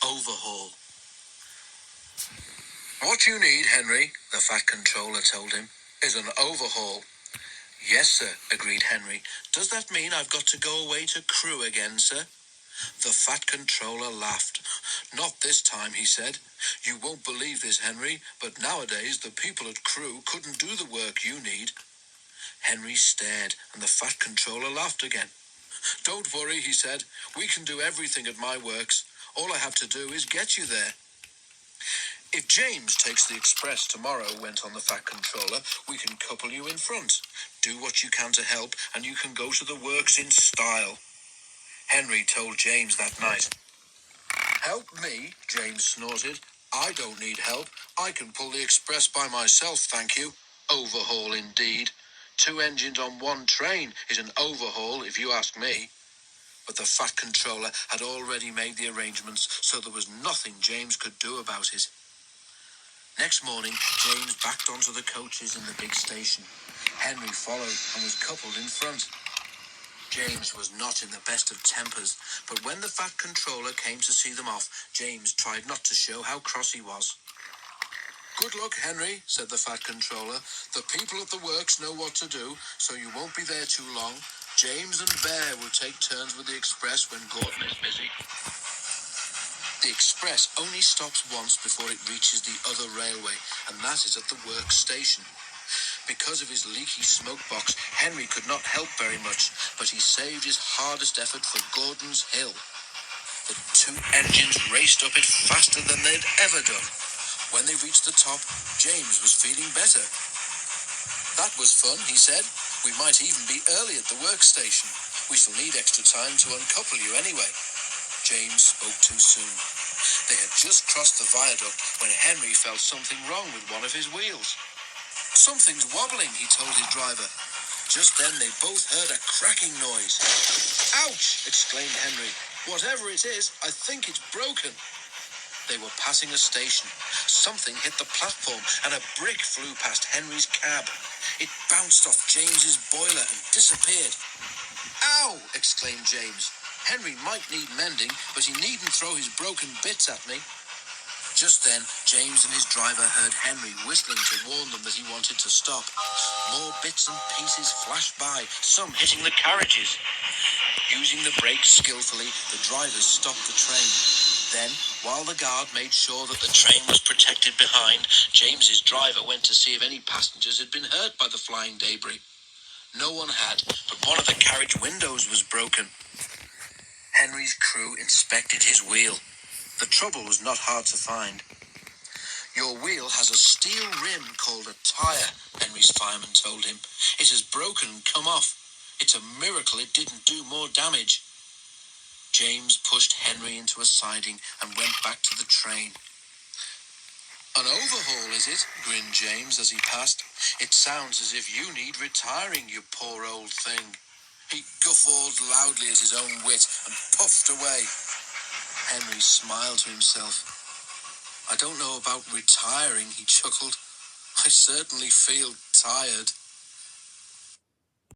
Overhaul. What you need, Henry, the Fat Controller told him, is an overhaul. Yes, sir, agreed Henry. Does that mean I've got to go away to Crewe again, sir? The Fat Controller laughed. Not this time, he said. You won't believe this, Henry, but nowadays the people at Crewe couldn't do the work you need. Henry stared, and the Fat Controller laughed again. Don't worry, he said. We can do everything at my works. All I have to do is get you there. If James takes the express tomorrow, went on the Fat Controller, we can couple you in front. Do what you can to help, and you can go to the works in style. Henry told James that night. Help me, James snorted. I don't need help. I can pull the express by myself, thank you. Overhaul indeed. 2 engines on one train is an overhaul, if you ask me. But the Fat Controller had already made the arrangements, so there was nothing James could do about it. Next morning, James backed onto the coaches in the big station. Henry followed and was coupled in front. James was not in the best of tempers, but when the Fat Controller came to see them off, James tried not to show how cross he was. Good luck, Henry, said the Fat Controller. The people at the works know what to do, so you won't be there too long. James and Bear will take turns with the express when Gordon is busy. The express only stops once before it reaches the other railway, and that is at the works station. Because of his leaky smoke box, Henry could not help very much, but he saved his hardest effort for Gordon's Hill. The 2 engines raced up it faster than they'd ever done. When they reached the top, James was feeling better. That was fun, he said. We might even be early at the workstation. We shall need extra time to uncouple you anyway. James spoke too soon. They had just crossed the viaduct when Henry felt something wrong with one of his wheels. Something's wobbling, he told his driver. Just then they both heard a cracking noise. Ouch! Exclaimed Henry. Whatever it is, I think it's broken. They were passing a station. Something hit the platform and a brick flew past Henry's cab. It bounced off James's boiler and disappeared. Ow! Exclaimed James. Henry might need mending, but he needn't throw his broken bits at me. Just then, James and his driver heard Henry whistling to warn them that he wanted to stop. More bits and pieces flashed by, some hitting the carriages. Using the brakes skillfully, the drivers stopped the train. Then, while the guard made sure that the train was protected behind, James's driver went to see if any passengers had been hurt by the flying debris. No one had, but one of the carriage windows was broken. Henry's crew inspected his wheel. The trouble was not hard to find. Your wheel has a steel rim called a tyre, Henry's fireman told him. It has broken and come off. It's a miracle it didn't do more damage. James pushed Henry into a siding and went back to the train. An overhaul, is it? Grinned James as he passed. It sounds as if you need retiring, you poor old thing. He guffawed loudly at his own wit and puffed away. Henry smiled to himself. I don't know about retiring, he chuckled. I certainly feel tired.